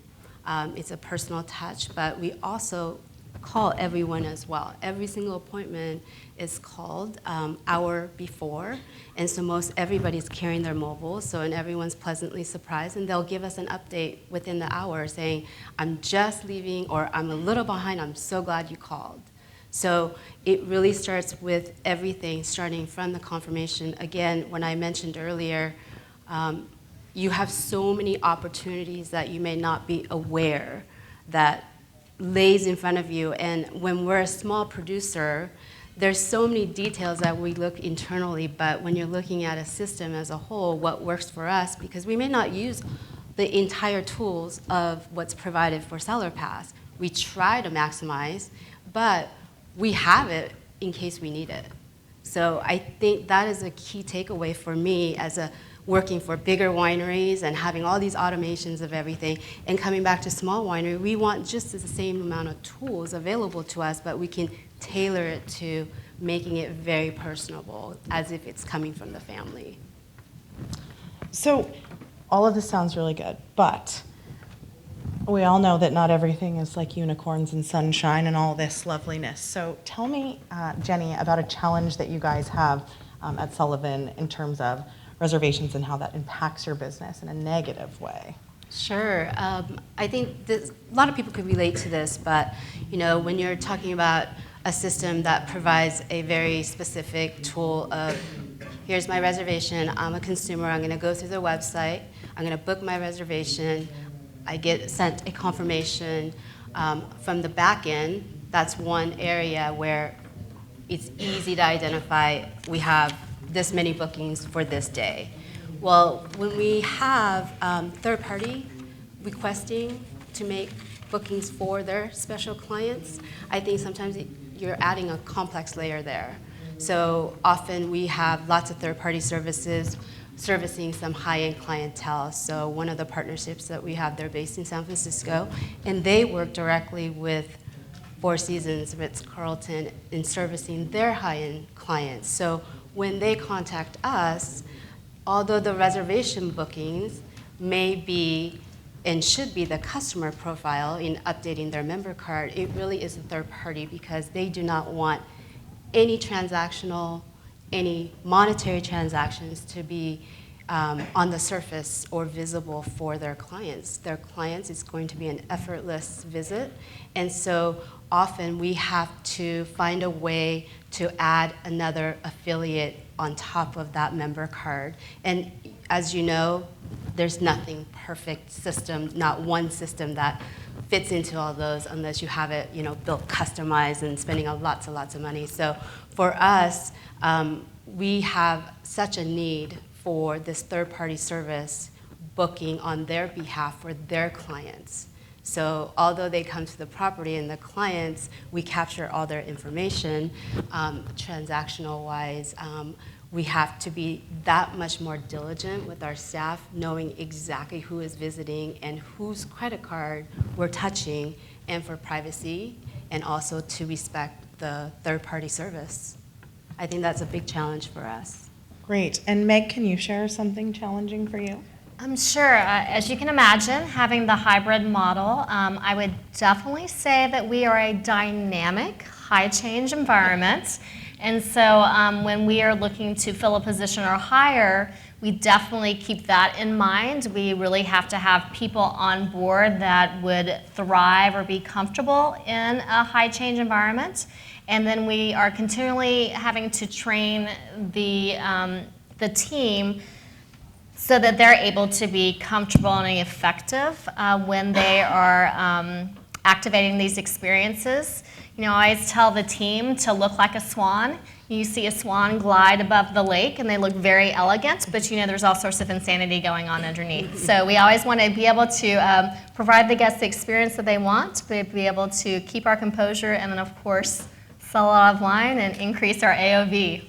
it's a personal touch, but we also call everyone as well. Every single appointment is called hour before, and so most everybody's carrying their mobile, and everyone's pleasantly surprised, and they'll give us an update within the hour saying, I'm just leaving, or I'm a little behind, I'm so glad you called. So it really starts with everything, starting from the confirmation. Again, when I mentioned earlier, you have so many opportunities that you may not be aware that lays in front of you. And when we're a small producer, there's so many details that we look internally, but when you're looking at a system as a whole, what works for us, because we may not use the entire tools of what's provided for SellerPass. We try to maximize, but we have it in case we need it. So I think that is a key takeaway for me as a working for bigger wineries and having all these automations of everything, and coming back to small winery, we want just the same amount of tools available to us, but we can tailor it to making it very personable, as if it's coming from the family. So all of this sounds really good, but we all know that not everything is like unicorns and sunshine and all this loveliness. So tell me, Jenny, about a challenge that you guys have at Sullivan in terms of reservations and how that impacts your business in a negative way. Sure. I think a lot of people could relate to this, but when you're talking about a system that provides a very specific tool of, here's my reservation, I'm a consumer, I'm going to go through their website, I'm going to book my reservation, I get sent a confirmation from the back end. That's one area where it's easy to identify we have this many bookings for this day. Well, when we have third party requesting to make bookings for their special clients, I think sometimes you're adding a complex layer there. So often we have lots of third party services servicing some high-end clientele. So one of the partnerships that we have, they're based in San Francisco, and they work directly with Four Seasons, Ritz-Carlton, in servicing their high-end clients. So when they contact us, although the reservation bookings may be and should be the customer profile in updating their member card, it really is a third party because they do not want any transactional, any monetary transactions to be on the surface or visible for their clients. Their clients, it's going to be an effortless visit. And so often we have to find a way to add another affiliate on top of that member card. And as you know, there's nothing perfect system, not one system that fits into all those unless you have it, built, customized, and spending lots and lots of money. So for us, we have such a need for this third-party service booking on their behalf for their clients. So although they come to the property and the clients, we capture all their information, transactional-wise. We have to be that much more diligent with our staff, knowing exactly who is visiting and whose credit card we're touching, and for privacy, and also to respect the third-party service. I think that's a big challenge for us. Great. And Meg, can you share something challenging for you? I'm sure. As you can imagine, having the hybrid model, I would definitely say that we are a dynamic, high-change environment. And so when we are looking to fill a position or hire, we definitely keep that in mind. We really have to have people on board that would thrive or be comfortable in a high-change environment. And then we are continually having to train the team so that they're able to be comfortable and effective when they are activating these experiences. I always tell the team to look like a swan. You see a swan glide above the lake and they look very elegant, but there's all sorts of insanity going on underneath. So we always want to be able to provide the guests the experience that they want, but be able to keep our composure and then of course sell a lot of wine and increase our AOV.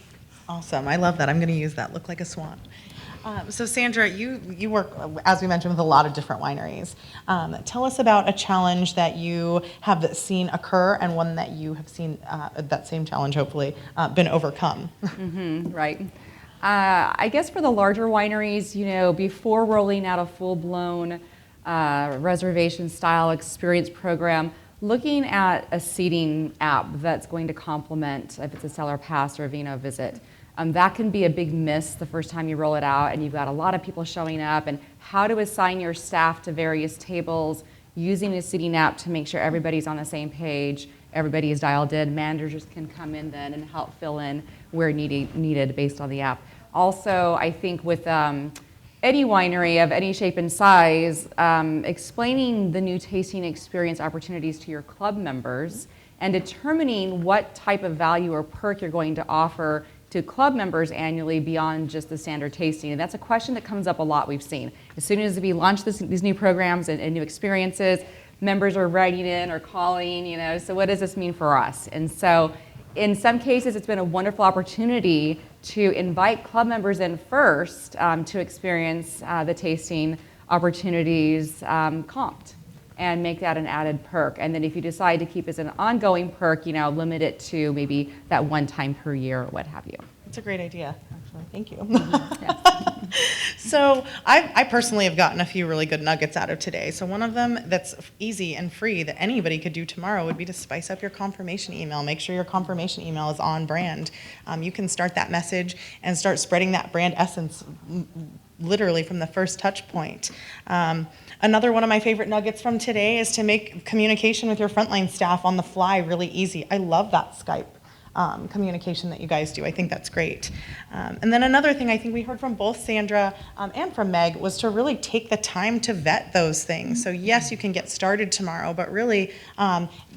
Awesome. I love that. I'm going to use that. Look like a swan. So Sandra, you work, as we mentioned, with a lot of different wineries. Tell us about a challenge that you have seen occur and one that you have seen, that same challenge hopefully, been overcome. Right. I guess for the larger wineries, before rolling out a full-blown reservation-style experience program, looking at a seating app that's going to complement, if it's a cellar pass or a Vino visit. That can be a big miss the first time you roll it out and you've got a lot of people showing up, and how to assign your staff to various tables using a seating app to make sure everybody's on the same page, everybody is dialed in. Managers can come in then and help fill in where needed based on the app. Also, I think with any winery of any shape and size, explaining the new tasting experience opportunities to your club members and determining what type of value or perk you're going to offer to club members annually beyond just the standard tasting. And that's a question that comes up a lot, we've seen. As soon as we launch these new programs and new experiences, members are writing in or calling, so what does this mean for us? And so in some cases, it's been a wonderful opportunity to invite club members in first to experience the tasting opportunities comped and make that an added perk. And then if you decide to keep it as an ongoing perk, limit it to maybe that one time per year or what have you. That's a great idea, actually. Thank you. So I personally have gotten a few really good nuggets out of today. So one of them that's easy and free that anybody could do tomorrow would be to spice up your confirmation email. Make sure your confirmation email is on brand. You can start that message and start spreading that brand essence literally from the first touch point. Another one of my favorite nuggets from today is to make communication with your frontline staff on the fly really easy. I love that Skype communication that you guys do. I think that's great. And then another thing I think we heard from both Sandra and from Meg was to really take the time to vet those things. So yes, you can get started tomorrow, but really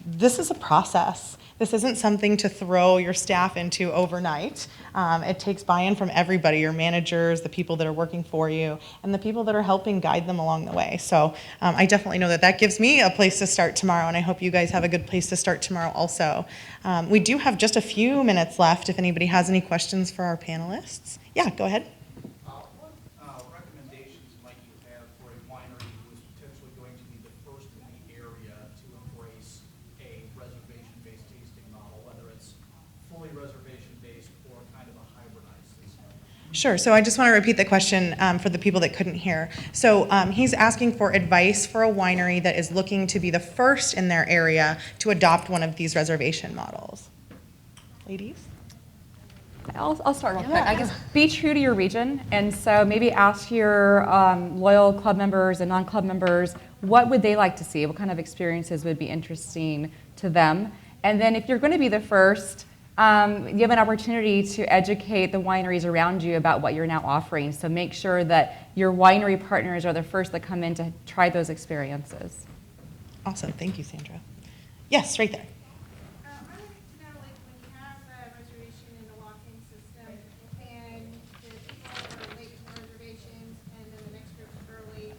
this is a process. This isn't something to throw your staff into overnight. It takes buy-in from everybody, your managers, the people that are working for you, and the people that are helping guide them along the way. So I definitely know that that gives me a place to start tomorrow, and I hope you guys have a good place to start tomorrow also. We do have just a few minutes left if anybody has any questions for our panelists. Yeah, go ahead. What recommendations might you have for a winery who is potentially going to be the first in the area to embrace a reservation-based tasting model, whether it's fully reservation-based or kind of a hybridized system? Sure. So I just want to repeat the question for the people that couldn't hear. So he's asking for advice for a winery that is looking to be the first in their area to adopt one of these reservation models. Ladies? I'll start real quick. I guess be true to your region, and so maybe ask your loyal club members and non-club members what would they like to see, what kind of experiences would be interesting to them, and then if you're going to be the first, you have an opportunity to educate the wineries around you about what you're now offering. So make sure that your winery partners are the first that come in to try those experiences. Awesome. Thank you, Sandra. Yes, right there. I would like to know, like, when you have a reservation in the walk-in system, and the people are late for reservations, and then the next group's early,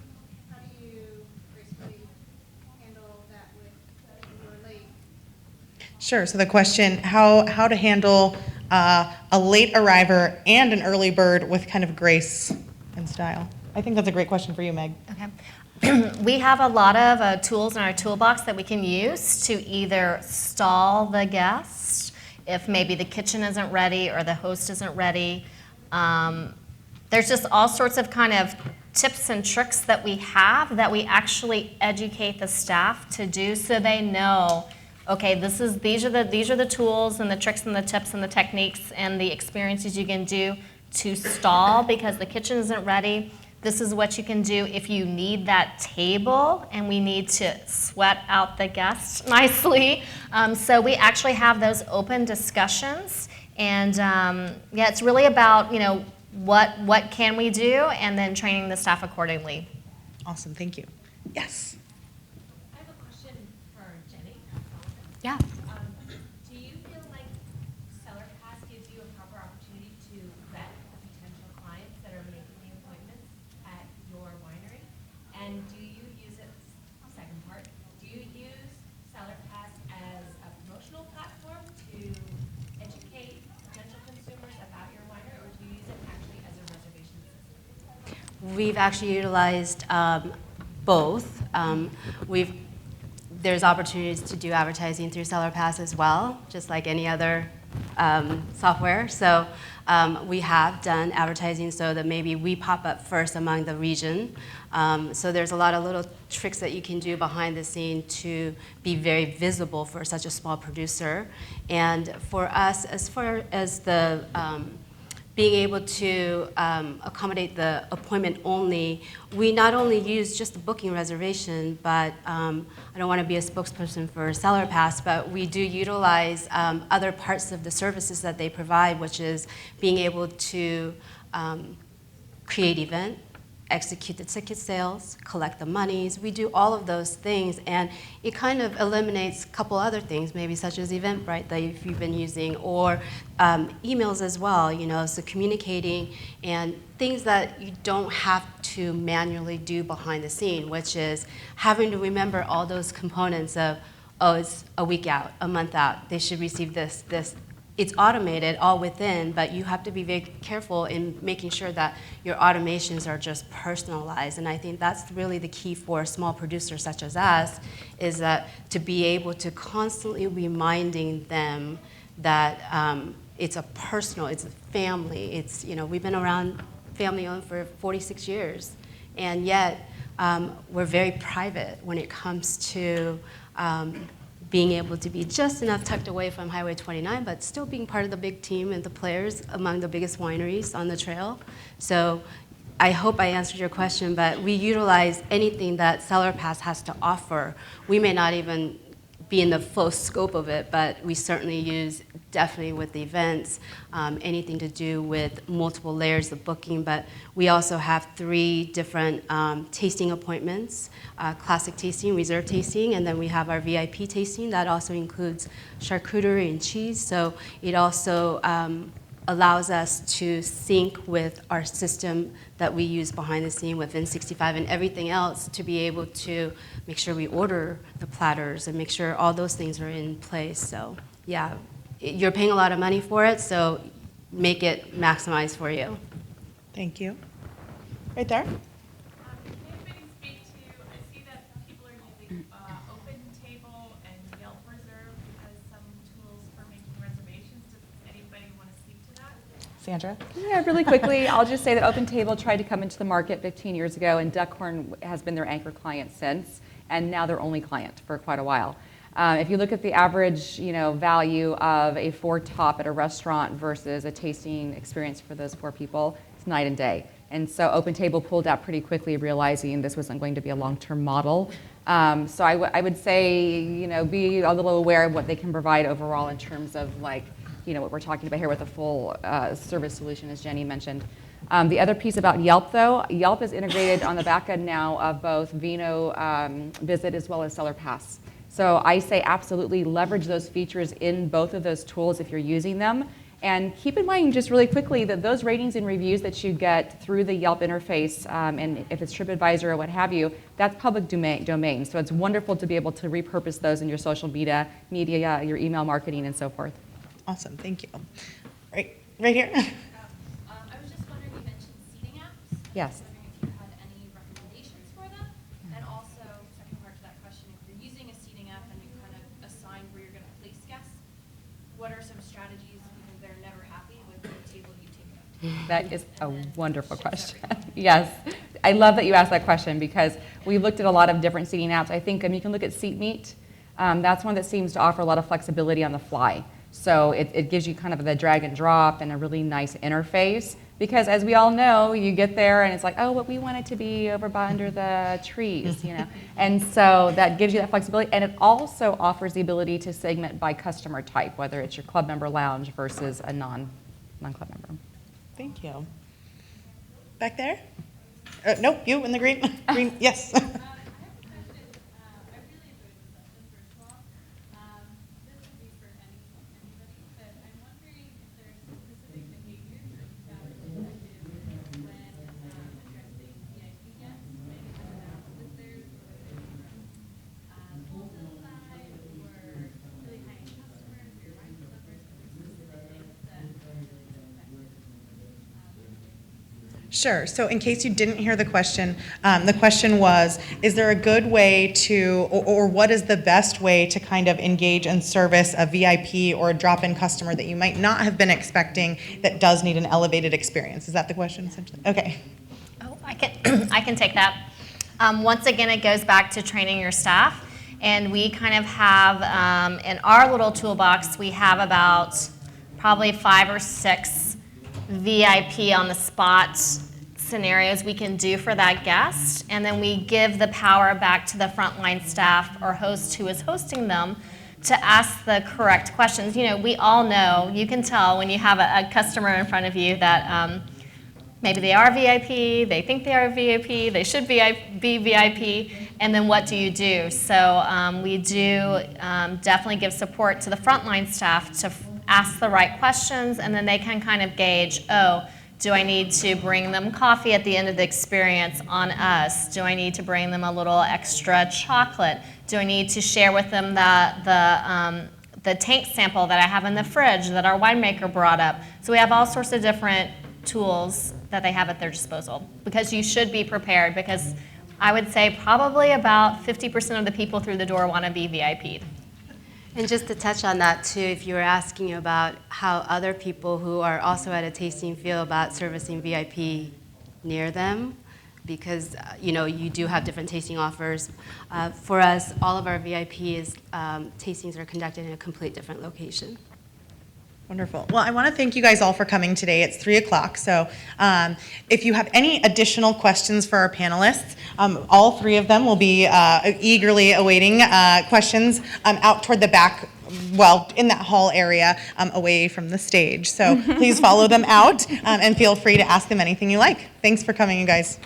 how do you basically handle that with when you're late? Sure. So the question, how to handle a late arriver and an early bird with kind of grace and style. I think that's a great question for you, Meg. Okay. We have a lot of tools in our toolbox that we can use to either stall the guest if maybe the kitchen isn't ready or the host isn't ready. There's just all sorts of kind of tips and tricks that we have that we actually educate the staff to do so they know, okay, these are the tools and the tricks and the tips and the techniques and the experiences you can do to stall because the kitchen isn't ready. This is what you can do if you need that table and we need to sweat out the guests nicely. So we actually have those open discussions. And yeah, it's really about, you know, what can we do and then training the staff accordingly. Awesome. Thank you. Yes. I have a question for Jenny. Yeah. Do you feel like Cellar Pass gives you a proper opportunity to vet the potential clients that are making the appointments at your winery? And do you use it, second part, do you use Cellar Pass as a promotional platform to educate potential consumers about your winery, or do you use it actually as a reservation system? We've actually utilized both. There's opportunities to do advertising through Cellar Pass as well, just like any other software. So we have done advertising so that maybe we pop up first among the region. So there's a lot of little tricks that you can do behind the scene to be very visible for such a small producer. And for us, as far as the being able to accommodate the appointment only, we not only use just the booking reservation, but I don't want to be a spokesperson for Cellar Pass, but we do utilize other parts of the services that they provide, which is being able to create event, execute the ticket sales, collect the monies. We do all of those things, and it kind of eliminates a couple other things, maybe such as Eventbrite that you've been using, or emails as well, you know, so communicating and things that you don't have to manually do behind the scene, which is having to remember all those components of, oh, it's a week out, a month out, they should receive this. It's automated all within, but you have to be very careful in making sure that your automations are just personalized. And I think that's really the key for a small producer such as us, is that to be able to constantly reminding them that it's a personal, it's a family. It's, you know, we've been around family-owned for 46 years, and yet we're very private when it comes to being able to be just enough tucked away from Highway 29, but still being part of the big team and the players among the biggest wineries on the trail. So I hope I answered your question, but we utilize anything that Cellar Pass has to offer. We may not even be in the full scope of it, but we certainly use definitely with the events, anything to do with multiple layers of booking. But we also have 3 different tasting appointments, classic tasting, reserve tasting, and then we have our VIP tasting. That also includes charcuterie and cheese. So it also allows us to sync with our system that we use behind the scene with N65 and everything else to be able to make sure we order the platters and make sure all those things are in place. So yeah, you're paying a lot of money for it, so make it maximize for you. Thank you. Right there. Can anybody speak to, I see that people are using Open Table and Yelp Reserve as some tools for making reservations. Does anybody want to speak to that? Sandra? Yeah, really quickly, I'll just say that OpenTable tried to come into the market 15 years ago, and Duckhorn has been their anchor client since, and now their only client for quite a while. If you look at the average, value of a 4-top at a restaurant versus a tasting experience for those 4 people, it's night and day. And so OpenTable pulled out pretty quickly, realizing this wasn't going to be a long-term model. So I would say, be a little aware of what they can provide overall in terms of what we're talking about here with a full service solution, as Jenny mentioned. The other piece about Yelp, though, Yelp is integrated on the back end now of both Vino Visit as well as Seller Pass. So I say absolutely leverage those features in both of those tools if you're using them. And keep in mind, just really quickly, that those ratings and reviews that you get through the Yelp interface, and if it's TripAdvisor or what have you, that's public domain. So it's wonderful to be able to repurpose those in your social media, your email marketing, and so forth. Awesome, thank you. Right here. I was just wondering, you mentioned seating apps. Yes. I was wondering if you had any recommendations for them. And also, second part to that question, if you're using a seating app and you kind of assign where you're going to place guests, what are some strategies because they're never happy with the table you take up? That is a wonderful question. Yes. I love that you asked that question because we looked at a lot of different seating apps. I think you can look at SeatMeet. That's one that seems to offer a lot of flexibility on the fly. So it gives you kind of the drag and drop and a really nice interface because as we all know, you get there and it's like, oh, what we want it to be over by under the trees, And so that gives you that flexibility. And it also offers the ability to segment by customer type, whether it's your club member lounge versus a non-club member. Thank you. Back there? Nope, you in the green. Green, yes. I have a question. I really enjoyed the session, first of all. This would be for anybody, but I'm wondering if there's specific behaviors that you found effective when addressing VIP guests, maybe whether that's visitors or whether it's from wholesale side or really high-end customers or your wine members, are there specific things that are really effective? Sure. So in case you didn't hear the question was, is there a good way to, or what is the best way to kind of engage and service a VIP or a drop-in customer that you might not have been expecting that does need an elevated experience? Is that the question essentially? Okay. Oh, I can take that. Once again, it goes back to training your staff. And we kind of have, in our little toolbox, we have about probably 5 or 6 VIP on the spot scenarios we can do for that guest. And then we give the power back to the frontline staff or host who is hosting them to ask the correct questions. We all know, you can tell when you have a customer in front of you that maybe they are VIP, they think they are VIP, they should be VIP, and then what do you do? So we do definitely give support to the frontline staff to ask the right questions, and then they can kind of gauge, do I need to bring them coffee at the end of the experience on us? Do I need to bring them a little extra chocolate? Do I need to share with them the tank sample that I have in the fridge that our winemaker brought up? So we have all sorts of different tools that they have at their disposal because you should be prepared because I would say probably about 50% of the people through the door want to be VIP'd. And just to touch on that too, if you were asking about how other people who are also at a tasting feel about servicing VIP near them, because you do have different tasting offers. For us, all of our VIPs tastings are conducted in a complete different location. Wonderful. Well, I want to thank you guys all for coming today. It's 3 o'clock. So if you have any additional questions for our panelists, all 3 of them will be eagerly awaiting questions out toward the back well, in that hall area away from the stage. So please follow them out and feel free to ask them anything you like. Thanks for coming, you guys.